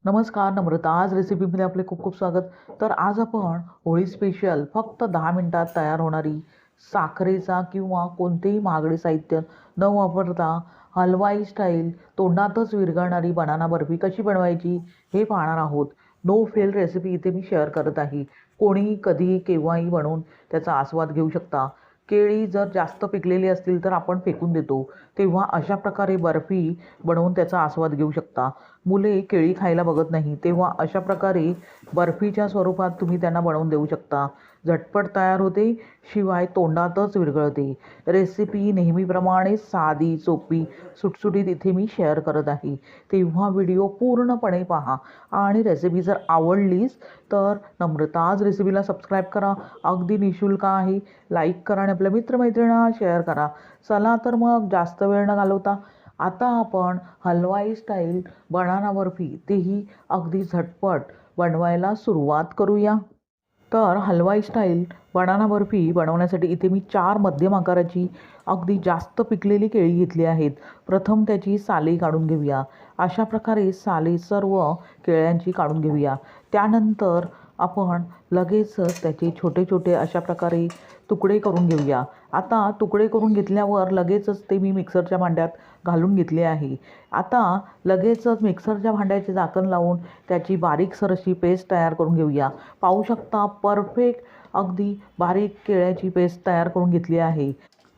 नमस्कार नम्रता, आज रेसिपीमध्ये आपले खूप खूप स्वागत. तर आज आपण होळी स्पेशल फक्त 10 मिनिटात तयार होणारी साखरेचा किंवा कोणतेही महागडे साहित्य न वापरता हलवाई स्टाईल तोंडातच विरघळणारी बनाना बर्फी कशी बनवायची हे पाहणार आहोत. नो फेल रेसिपी इथे मी शेअर करत आहे. कोणीही कधीही केव्हाही बनवून त्याचा आस्वाद घेऊ शकता. केळी जर जास्त पिकलेली असतील तर आपण फेकून देतो, तेव्हा अशा प्रकारे बर्फी बनवून त्याचा आस्वाद घेऊ शकता. मुले केळी खायला बघत नाही, तेव्हा अशा प्रकारे बर्फीच्या स्वरूपात तुम्ही त्यांना बनवून देऊ शकता. झटपट तयार होते, शिवाय तोंडातच विरघळते. रेसिपी नेहमीप्रमाणे साधी, सोपी, सुटसुटीत इथे मी शेअर करत आहे. तेव्हा व्हिडिओ पूर्णपणे पहा आणि रेसिपी जर आवडलीच तर नम्रताज रेसिपीला सबस्क्राईब करा. अगदी निःशुल्क आहे. लाईक करा आणि आपल्या मित्रमैत्रिणींना शेअर करा. चला तर मग जास्त वेळ न घालवता आता आपण हलवाई स्टाईल बनाना बर्फी तेही अगदी झटपट बनवायला सुरुवात करूया. तर हलवाई स्टाईल बनाना बर्फी बनवण्यासाठी इथे मी 4 मध्यम आकाराची अगदी जास्त पिकलेली केळी घेतली आहेत. प्रथम त्याची साले काढून घेऊया. अशा प्रकारे साले सर्व केळ्यांची काढून घेऊया. त्यानंतर आपण लगेचच त्याचे छोटे छोटे अशा प्रकारे तुकडे करून घेऊया. आता तुकडे करून घेतल्यावर लगेचच ते मी मिक्सरच्या भांड्यात घालून घेतले आहे. आता लगेचच मिक्सरच्या भांड्याचे झाकण लावून त्याची बारीकसर अशी पेस्ट तयार करून घेऊया. पाहू शकता परफेक्ट अगदी बारीक केळ्याची पेस्ट तयार करून घेतली आहे.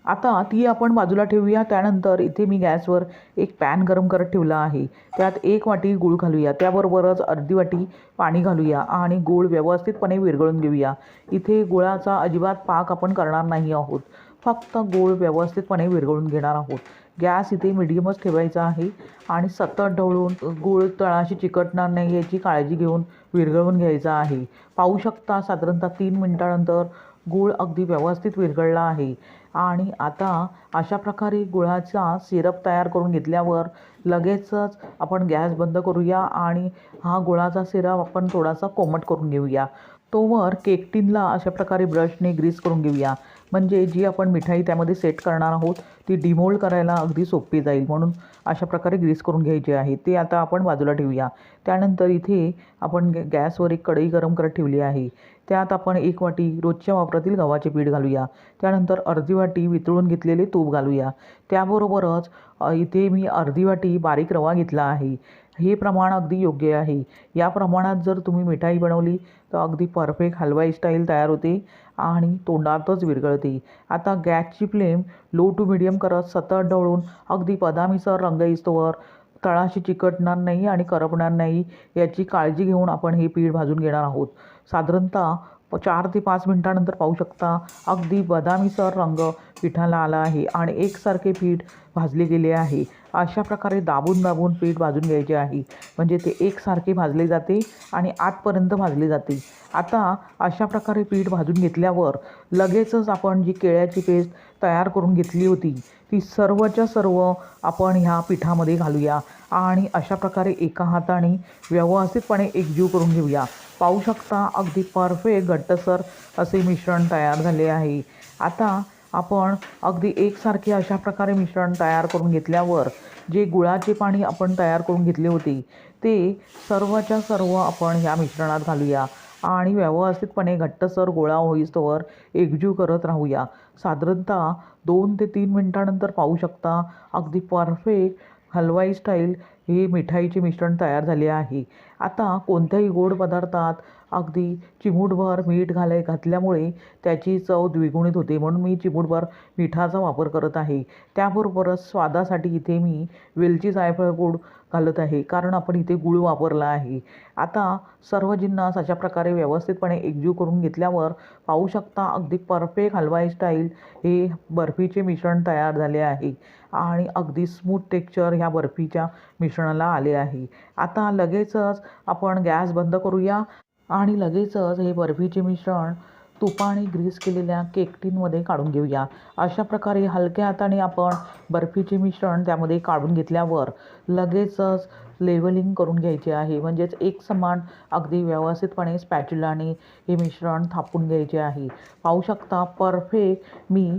आता ती आपण बाजूला ठेवूया. त्यानंतर इथे मी गॅसवर एक पॅन गरम करत ठेवला आहे. त्यात 1 वाटी गूळ घालूया. त्याबरोबरच अर्धी वाटी पाणी घालूया आणि गूळ व्यवस्थितपणे विरघळून घेऊया. इथे गुळाचा अजिबात पाक आपण करणार नाही आहोत, फक्त गूळ व्यवस्थितपणे विरघळून घेणार आहोत. गॅस इथे मिडियमच ठेवायचा आहे आणि सतत ढवळून गूळ तळाशी चिकटणार नाही याची काळजी घेऊन विरघळवून घ्यायचा आहे. पाहू शकता साधारणतः 3 मिनिटानंतर गूळ अगदी व्यवस्थित विरघळला आहे. आणि आता अशा प्रकारे गुळाचा सिरप तयार करून घेतल्यावर लगेचच आपण गॅस बंद करूया आणि हा गुळाचा सिरप आपण थोडासा कोमट करून घेऊया. तोवर केक टिनला अशा प्रकारे ब्रशने ग्रीस करून घेऊया, म्हणजे जी आपण मिठाई त्यामध्ये सेट करणार आहोत ती डिमोल्ड करायला अगदी सोपी जाईल. म्हणून अशा प्रकारे ग्रीस करून घ्यायचे आहे. ते आता आपण बाजूला ठेवूया. त्यानंतर इथे आपण गॅसवर एक कढई गरम करत ठेवली आहे. त्यात आपण 1 वाटी रोजच्या वापरातील गव्हाचे पीठ घालूया. त्यानंतर अर्धी वाटी वितळून घेतलेले तूप घालूया. त्याबरोबरच इथे मी अर्धी वाटी बारीक रवा घेतला आहे. हे प्रमाण अगदी योग्य आहे. या प्रमाणात जर तुम्ही मिठाई बनवली तर अगदी परफेक्ट हलवाई स्टाईल तयार होते आणि तोंडातच विरघळते. आता गॅसची फ्लेम लो टू मीडियम करत सतत ढवळून अगदी बदामीसर रंग येईस्तोवर तळाशी चिकटणार नाही आणि करपणार नाही याची काळजी घेऊन आपण हे पीठ भाजून घेणार आहोत. साधारणतः 4 ते 5 मिनिटानंतर पाहू शकता अगदी बदामीसर रंग पिठाला आला आहे आणि एकसारखे पीठ भाजले गेले आहे. अशा प्रकारे दाबून दाबून पीठ भाजून घ्यायचे आहे, म्हणजे ते एकसारखे भाजले जाते आणि आतपर्यंत भाजले जाते. आता अशा प्रकारे पीठ भाजून घेतल्यावर लगेचच आपण जी केळ्याची पेस्ट तयार करून घेतली होती ती सर्वच्या सर्व आपण ह्या पिठामध्ये घालूया आणि अशा प्रकारे एका हाताने व्यवस्थितपणे एकजीव करून घेऊया. पाहू शकता अगदी परफेक्ट घट्टसर असे मिश्रण तयार झाले आहे. आता आपण अगदी एकसारखे अशा प्रकारे मिश्रण तयार करून घेतल्यावर जे गुळाचे पाणी आपण तयार करून घेतले होते ते सर्वच्या सर्व आपण ह्या मिश्रणात घालूया आणि व्यवस्थितपणे घट्टसर गोळा होईस्तोवर एकजीव करत राहूया. साधारणतः 2 ते 3 मिनिटानंतर पाहू शकता अगदी परफेक्ट हलवाई स्टाईल हे मिठाईचे मिश्रण तयार झाले आहे. आता कोणत्याही गोड पदार्थात अगदी चिमूटभर मीठ घातल्यामुळे त्याची चव द्विगुणित होते, म्हणून मी चिमूटभर मिठाचा वापर करत आहे. त्याबरोबरच स्वादासाठी इथे मी वेलची जायफळ पूड घालत आहे, कारण आपण इथे गूळ वापरला आहे. आता सर्व जिन्नस अशा प्रकारे व्यवस्थितपणे एकजीव करून घेतल्यावर पाहू शकता अगदी परफेक्ट हलवाई स्टाईल हे बर्फीचे मिश्रण तयार झाले आहे आणि अगदी स्मूथ टेक्स्चर ह्या बर्फीच्या मिश्रणाला आले आहे. आता लगेचच आपण गॅस बंद करूया आणि लगेचच हे बर्फीचे मिश्रण तुपाने ग्रीस केलेल्या केक टिनमध्ये काढून घेऊया. अशा प्रकारे हलक्या हाताने आपण बर्फीचे मिश्रण त्यामध्ये काढून घेतल्यावर लगेचच लेवलिंग करून घ्यायचे आहे, म्हणजेच एक समान अगदी व्यवस्थितपणे स्पॅच्युलाने हे मिश्रण थापून घ्यायचे आहे. पाहू शकता परफेक्ट मी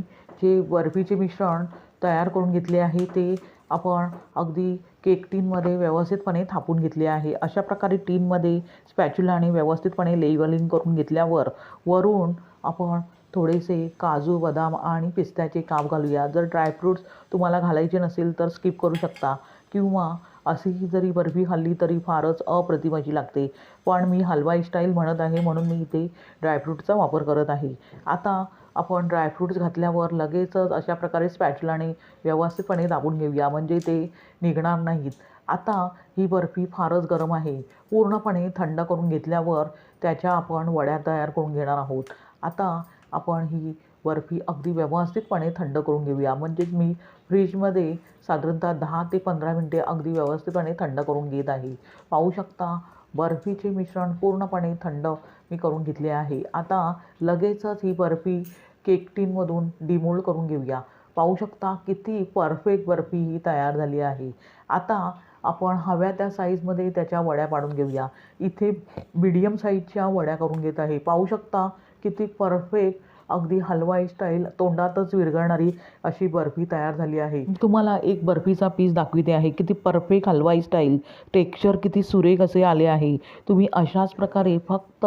जे बर्फीचे मिश्रण तयार करून घेतले आहे ते आपण अगदी केक टीनमध्ये व्यवस्थितपणे थापून घेतली आहे. अशा प्रकारे टीनमध्ये स्पॅच्युलाने व्यवस्थितपणे लेवलिंग करून घेतल्यावर वरून आपण थोडेसे काजू, बदाम आणि पिस्त्याचे काप घालूया. जर ड्रायफ्रूट्स तुम्हाला घालायचे नसेल तर स्किप करू शकता किंवा अशी जरी बर्फी खाल्ली तरी फारच अप्रतिम अशी लागते. पण मी हलवाई स्टाईल म्हणत आहे म्हणून मी इथे ड्रायफ्रूटचा वापर करत आहे. आता आपण ड्रायफ्रूट्स घातल्यावर लगेचच अशा प्रकारे स्पॅच्युलाने व्यवस्थितपणे दाबून घेऊया म्हणजे ते निघणार नाहीत. आता ही बर्फी फारच गरम आहे. पूर्णपणे थंड करून घेतल्यावर त्याच्या आपण वड्या तयार करून घेणार आहोत. आता आपण ही बर्फी अगदी व्यवस्थितपणे थंड करून घेऊया. म्हणजेच मी फ्रीजमध्ये साधारणतः 10 ते 15 मिनिटे अगदी व्यवस्थितपणे थंड करून घेत आहे. पाहू शकता बर्फीचे मिश्रण पूर्णपणे थंड मी करून घेतले आहे. आता लगेचच ही बर्फी केक टीनमधून डिमोल्ड करून घेऊया. पाहू शकता किती परफेक्ट बर्फी ही तयार झाली आहे. आता आपण हव्या त्या साईजमध्ये त्याच्या वड्या पाडून घेऊया. इथे मीडियम साईजच्या वड्या करून घेत आहे. पाहू शकता किती परफेक्ट अगदी हलवाई स्टाईल तोंडातच विरघळणारी अशी बर्फी तयार झाली आहे. तुम्हाला एक बर्फीचा पीस दाखविते आहे. किती परफेक्ट हलवाई स्टाईल, टेक्स्चर किती सुरेख असे आले आहे. तुम्ही अशाच प्रकारे फक्त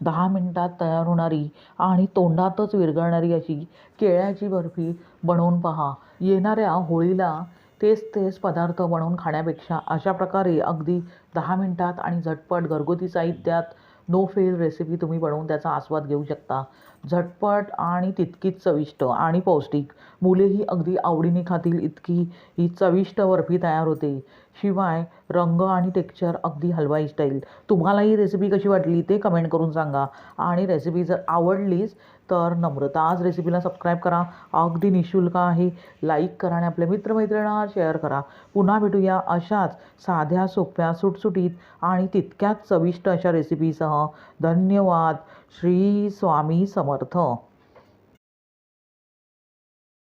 10 मिनिटात तयार होणारी आणि तोंडातच विरघळणारी अशी केळ्याची बर्फी बनवून पहा. येणाऱ्या होळीला तेच पदार्थ बनवून खाण्यापेक्षा अशा प्रकारे अगदी 10 मिनिटात आणि झटपट घरगुती साहित्यात नो फेल रेसिपी तुम्ही बनवून त्याचा आस्वाद घेऊ शकता. झटपट आणि तितकीच चविष्ट आणि पौष्टिक. मुलेही अगदी आवडीने खातील इतकी ही चविष्ट बर्फी तयार होते. शिवाय रंग आणि टेक्स्चर अगदी हलवाई स्टाईल. तुम्हाला ही रेसिपी कशी वाटली ते कमेंट करून सांगा. आणि रेसिपी जर आवडलीच तर नम्रता आज रेसिपीला सबस्क्राईब करा. अगदी निःशुल्क आहे. लाईक करा आणि आपल्या मित्रमैत्रिणींना शेअर करा. पुन्हा भेटूया अशाच साध्या, सोप्या, सुटसुटीत आणि तितक्याच चविष्ट अशा रेसिपीसह. धन्यवाद. श्री स्वामी समर्थ.